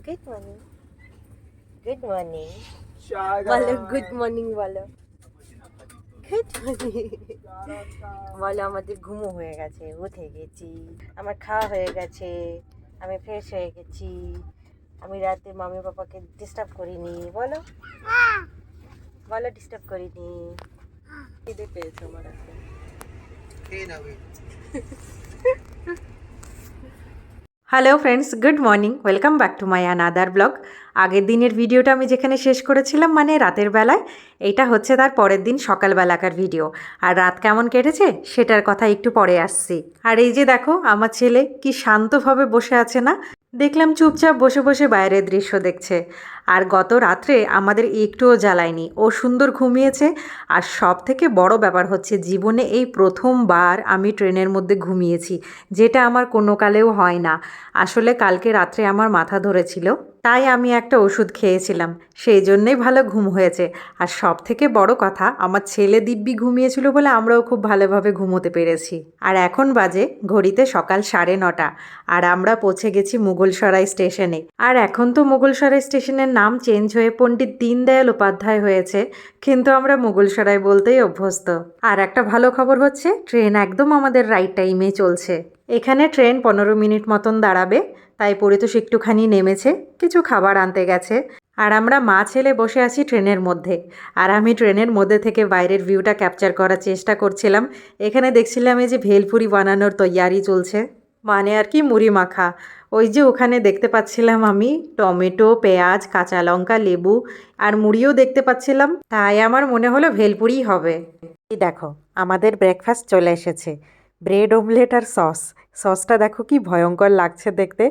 Good morning, good morning বলো, good morning বলো, good morning বলো। আমাদের ঘুমো হয়ে গেছে, উঠে গেছি, আমার খাওয়া হয়ে গেছে, আমি ফ্রেশ হয়ে গেছি, আমি রাতে মামি পাপাকে ডিস্টার্ব করিনি। বলো বলো, ডিস্টার্ব করিনি। খিদে পেয়েছে আমার এখন। Hello friends, good morning, welcome back to my another blog. আগের দিনের ভিডিওটা আমি যেখানে শেষ করেছিলাম, মানে রাতের বেলায়, এইটা হচ্ছে তার পরের দিন সকালবেলাকার ভিডিও। আর রাত কেমন কেটেছে সেটার কথা একটু পরে আসছি। আর এই যে দেখো, আমার ছেলে কি শান্তভাবে বসে আছে না, দেখলাম চুপচাপ বসে বসে বাইরের দৃশ্য দেখছে। আর গত রাত্রে আমাদের একটুও জ্বালায়নি, ও সুন্দর ঘুমিয়েছে। আর সব থেকে বড় ব্যাপার হচ্ছে, জীবনে এই প্রথমবার আমি ট্রেনের মধ্যে ঘুমিয়েছি, যেটা আমার কোনো কালেও হয় না। আসলে কালকে রাত্রে আমার মাথা ধরেছিল, তাই আমি একটা ওষুধ খেয়েছিলাম, সেই জন্যেই ভালো ঘুম হয়েছে। আর সব থেকে বড় কথা, আমার ছেলে দিব্যি ঘুমিয়েছিল বলে আমরাও খুব ভালোভাবে ঘুমোতে পেরেছি। আর এখন বাজে ঘড়িতে সকাল 9:30, আর আমরা পৌঁছে গেছি মুঘলসরাই স্টেশনে। আর এখন তো মুঘলসরাই স্টেশনের নাম চেঞ্জ হয়ে পণ্ডিত দীনদয়াল উপাধ্যায় হয়েছে, কিন্তু আমরা মুঘলসরাই বলতেই অভ্যস্ত। আর একটা ভালো খবর হচ্ছে, ট্রেন একদম আমাদের রাইট টাইমে চলছে। এখানে ট্রেন 15 মিনিট মতন দাঁড়াবে, তাই পরিতোষ একটুখানি নেমেছে, কিছু খাবার আনতে গেছে। আর আমরা মা ছেলে বসে আছি ট্রেনের মধ্যে। আর আমি ট্রেনের মধ্যে থেকে বাইরের ভিউটা ক্যাপচার করার চেষ্টা করছিলাম। এখানে দেখছিলাম এই যে ভেলপুরি বানানোর তৈয়ারি চলছে, মানে আর কি মুড়ি মাখা। ওই যে ওখানে দেখতে পাচ্ছিলাম আমি টমেটো, পেঁয়াজ, কাঁচা লঙ্কা, লেবু আর মুড়িও দেখতে পাচ্ছিলাম, তাই আমার মনে হলো ভেলপুরিই হবে। এই দেখো, আমাদের ব্রেকফাস্ট চলে এসেছে, ব্রেড অমলেট আর সস। সসটা দেখো কি ভয়ঙ্কর লাগছে দেখতে,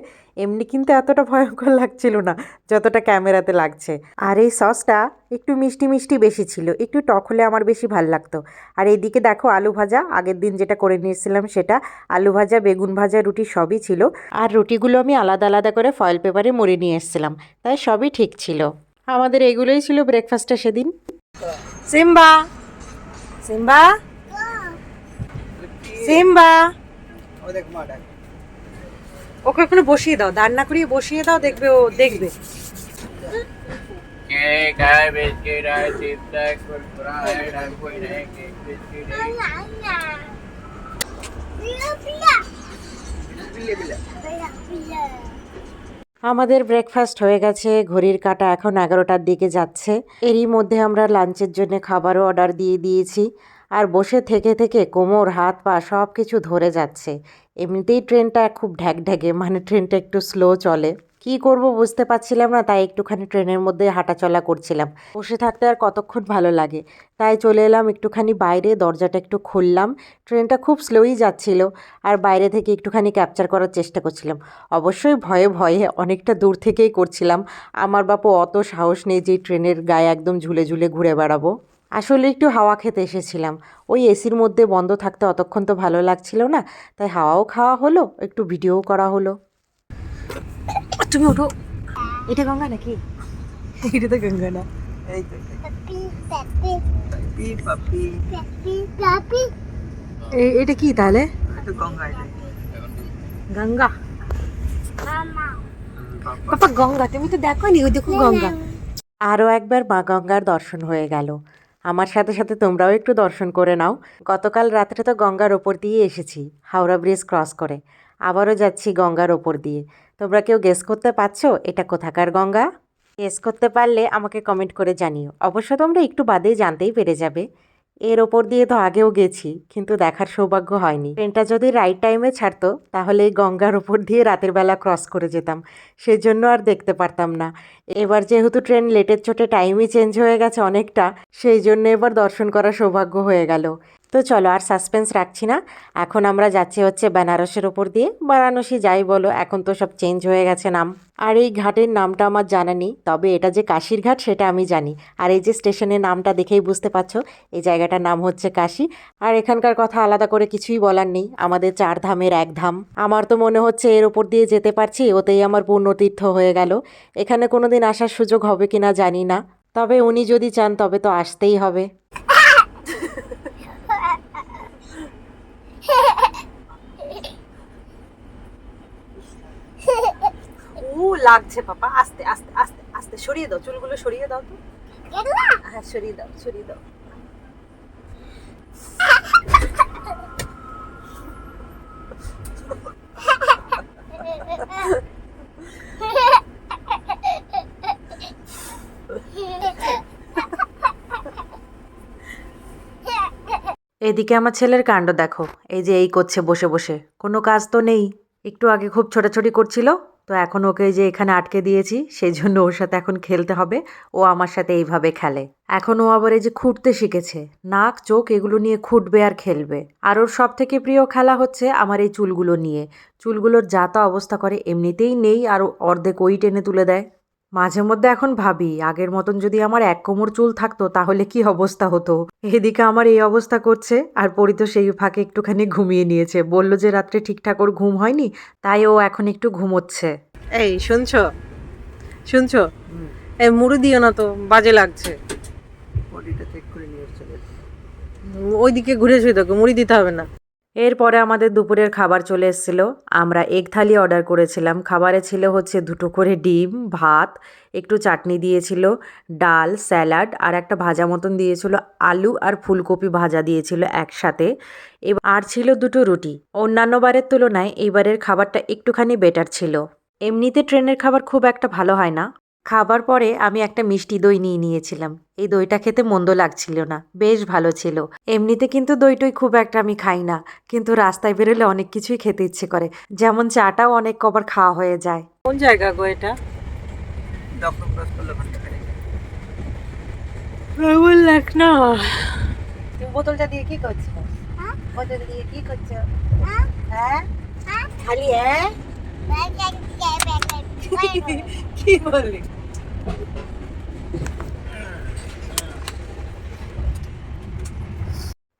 এমনি কিন্তু এতটা ভয়ঙ্কর লাগছিল না যতটা ক্যামেরাতে লাগছে। আর এই সসটা একটু মিষ্টি মিষ্টি বেশি ছিল, একটু টক হলে আমার বেশি ভাল লাগতো। আর এইদিকে দেখো আলু ভাজা, আগের দিন যেটা করে নিয়েছিলাম সেটা, আলু ভাজা, বেগুন ভাজা, রুটি সবই ছিল। আর রুটিগুলো আমি আলাদা আলাদা করে ফয়েল পেপারে মুড়ে নিয়ে এসেছিলাম, তাই সবই ঠিক ছিল। আমাদের এগুলোই ছিল ব্রেকফাস্টে সেদিন। সিম্বা, সিম্বা, সিম্বা, ওকে ওখানে বসিয়ে দাও, দাঁড় না করিয়ে বসিয়ে দাও, দেখবে ও দেখবে। আমাদের ব্রেকফাস্ট হয়ে গেছে, ঘড়ির কাঁটা এখন 11টার দিকে যাচ্ছে। এরই মধ্যে আমরা লাঞ্চের জন্য খাবারও অর্ডার দিয়ে দিয়েছি। আর বসে থেকে থেকে কোমর, হাত, পা সব কিছু ধরে যাচ্ছে। এমনিতেই ট্রেনটা খুব ঢ্যাকঢ্যাকে, মানে ট্রেনটা একটু স্লো চলে। কি করব বুঝতে পারছিলাম না, তাই একটুখানি ট্রেনের মধ্যে হাঁটাচলা করছিলাম। বসে থাকতে আর কতক্ষণ ভালো লাগে, তাই চলে এলাম একটুখানি বাইরে, দরজাটা একটু খুললাম। ট্রেনটা খুব স্লোই যাচ্ছিল, আর বাইরে থেকে একটুখানি ক্যাপচার করার চেষ্টা করছিলাম। অবশ্যই ভয়ে ভয়ে অনেকটা দূর থেকেই করছিলাম। আমার বাপু অত সাহস নেই যে ট্রেনের গায়ে একদম ঝুলে ঝুলে ঘুরে বেড়াবো। আসলে একটু হাওয়া খেতে এসেছিলাম, ওই এসির মধ্যে বন্ধ থাকতে অতক্ষণ তো ভালো লাগছিল না, তাই হাওয়াও খাওয়া হলো, একটু ভিডিও করা হলো। তুমি ওঠো, এটা গঙ্গা নাকি? এটা তো গঙ্গা না। এটা কি তাহলে? গঙ্গা, পাপা গঙ্গা, তুমি তো দেখো নি, ওই দেখো গঙ্গা। আরও একবার মা গঙ্গার দর্শন হয়ে গেল। আমার সাথে সাথে তোমরাও একটু দর্শন করে নাও। গতকাল রাত্রে তো গঙ্গার ওপর দিয়ে এসেছি, হাওড়া ব্রিজ ক্রস করে। আবারও যাচ্ছি গঙ্গার ওপর দিয়ে। তোমরা কেউ গেস করতে পারছো এটা কোথাকার গঙ্গা? গেস করতে পারলে আমাকে কমেন্ট করে জানিও। অবশ্য তোমরা একটু বাদেই জানতেই পেরে যাবে। এর ওপর দিয়ে তো আগেও গেছি, কিন্তু দেখার সৌভাগ্য হয়নি। ট্রেনটা যদি রাইট টাইমে ছাড়তো, তাহলে এই গঙ্গার ওপর দিয়ে রাতের বেলা ক্রস করে যেতাম, সেজন্য আর দেখতে পারতাম না। এবার যেহেতু ট্রেন লেটের চোটে টাইমই চেঞ্জ হয়ে গেছে অনেকটা, সেই জন্য এবার দর্শন করার সৌভাগ্য হয়ে গেল। তো চলো আর সাসপেন্স রাখছি না, এখন আমরা যাচ্ছি হচ্ছে বেনারসের ওপর দিয়ে। বারাণসী যাই বলো, এখন তো সব চেঞ্জ হয়ে গেছে নাম। আর এই ঘাটের নামটা আমার জানা নেই, তবে এটা যে কাশীর ঘাট সেটা আমি জানি। আর এই যে স্টেশনের নামটা দেখেই বুঝতে পারছো, এই জায়গাটার নাম হচ্ছে কাশী। আর এখানকার কথা আলাদা করে কিছুই বলার নেই, আমাদের 4 ধামের 1 ধাম। আমার তো মনে হচ্ছে এর ওপর দিয়ে যেতে পারছি, ওতেই আমার পুণ্যতীর্থ হয়ে গেল। এখানে কোনো দিন আসার সুযোগ হবে কিনা জানি না, তবে উনি যদি চান তবে তো আসতেই হবে। ও লাগছে পাপা, আস্তে আস্তে আস্তে আস্তে সরিয়ে দাও, চুলগুলো সরিয়ে দাও তো। হ্যাঁ সরিয়ে দাও, সরিয়ে দাও। এদিকে আমার ছেলের কাণ্ড দেখো, এই যে এই করছে বসে বসে, কোনো কাজ তো নেই। একটু আগে খুব ছোটাছুটি করছিল, তো এখন ওকে যে এখানে আটকে দিয়েছি, সেই জন্য ওর সাথে এখন খেলতে হবে। ও আমার সাথে এইভাবে খেলে। এখন ও আবার এই যে খুঁটতে শিখেছে, নাক চোখ এগুলো নিয়ে খুঁটবে আর খেলবে। আর ওর সব থেকে প্রিয় খেলা হচ্ছে আমার এই চুলগুলো নিয়ে। চুলগুলোর যা তা অবস্থা করে, এমনিতেই নেই আর অর্ধেক ওই টেনে তুলে দেয়। মাঝে মধ্যে এখন ভাবি, আগের মতন যদি আমার এক কোমর চুল থাকতো তাহলে কি অবস্থা হতো। এদিকে আমার এই অবস্থা করছে, আর পরি তো সেই ফাঁকে একটুখানি ঘুমিয়ে নিয়েছে। বলল যে রাত্রে ঠিকঠাক ওর ঘুম হয়নি, তাই ও এখন একটু ঘুমোচ্ছে। এই শুনছো, শুনছো? এই মুড়ি দিও না তো, বাজে লাগছে। ওইদিকে ঘুরে শুয়ে থাকো, মুড়ি দিতে হবে না। এরপরে আমাদের দুপুরের খাবার চলে এসেছিল। আমরা এগ থালি অর্ডার করেছিলাম। খাবারে ছিল হচ্ছে 2টো করে ডিম, ভাত, একটু চাটনি দিয়েছিল, ডাল, স্যালাড আর একটা ভাজা মতন দিয়েছিল, আলু আর ফুলকপি ভাজা দিয়েছিল একসাথে। আর ছিল 2টো রুটি। অন্যান্য বারের তুলনায় এইবারের খাবারটা একটুখানি বেটার ছিল। এমনিতে ট্রেনের খাবার খুব একটা ভালো হয় না। খাবার পরে আমি একটা মিষ্টি দই নিয়ে নিয়েছিলাম। এই দইটা খেতে মন্দ লাগছিল না, বেশ ভালো ছিল। এমনিতে কিন্তু দইটই খুব একটা আমি খাই না, কিন্তু রাস্তায় বেরোলে অনেক কিছুই খেতে ইচ্ছে করে, যেমন চাটাও অনেক কবার খাওয়া হয়ে যায়। কোন জায়গা গো এটা? কেমন লাগ না? তুমি বোতলটা দিয়ে কি করছো? বোতল দিয়ে কি করছো? হ্যাঁ খালি হ্যাঁ কি বললি?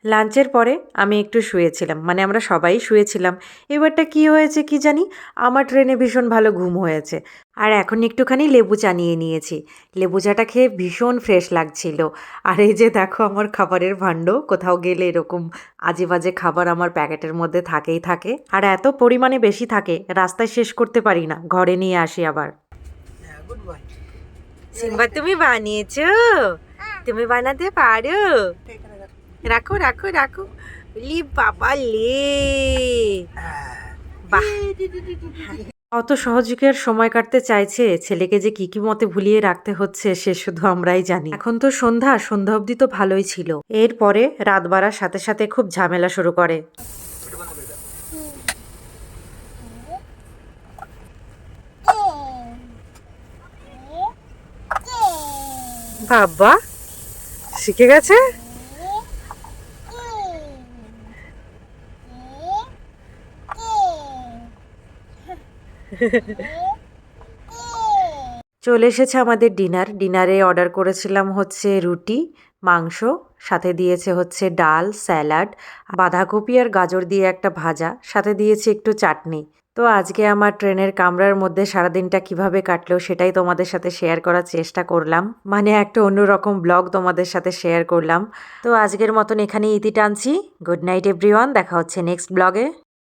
লাঞ্চের পরে আমি একটু শুয়েছিলাম, মানে আমরা সবাই শুয়েছিলাম। এবারটা কি হয়েছে কি জানি, আমার ট্রেনে ভীষণ ভালো ঘুম হয়েছে। আর এখন একটুখানি লেবু চা নিয়ে নিয়েছি। লেবু চাটা খেয়ে ভীষণ ফ্রেশ লাগছিল। আর এই যে দেখো আমার খাবারের ভাণ্ড, কোথাও গেলে এরকম আজে বাজে খাবার আমার প্যাকেটের মধ্যে থাকেই থাকে। আর এত পরিমাণে বেশি থাকে, রাস্তায় শেষ করতে পারি না, ঘরে নিয়ে আসি আবার। সিম্বা তুমি বানিয়েছো? তুমি বানাতে পারো? রাখো রাখো রাখো। লি বাবা লে, বাহ। অত সহযোগী আর সময় কাটতে চাইছে, ছেলেকে যে কি কি মতে ভুলিয়ে রাখতে হচ্ছে সে শুধু আমরাই জানি। এখন তো সন্ধ্যা, সন্ধ্যা অবধি তো ভালোই ছিল। এরপরে রাত বাড়ার সাথে সাথে খুব ঝামেলা শুরু করে। বাবা শিখে গেছে। চলে এসেছে আমাদের ডিনার। ডিনারে অর্ডার করেছিলাম হচ্ছে রুটি, মাংস, সাথে দিয়েছে হচ্ছে ডাল, স্যালাড, বাঁধাকপি আর গাজর দিয়ে একটা ভাজা, সাথে দিয়েছে একটু চাটনি। তো আজকে আমার ট্রেনের কামরার মধ্যে সারাদিনটা কিভাবে কাটলো সেটাই তোমাদের সাথে শেয়ার করার চেষ্টা করলাম, মানে একটা অন্যরকম ব্লগ তোমাদের সাথে শেয়ার করলাম। তো আজকের মতন এখানেই ইতি টানছি। গুড নাইট এভরিওয়ান, দেখা হচ্ছে নেক্সট ব্লগে।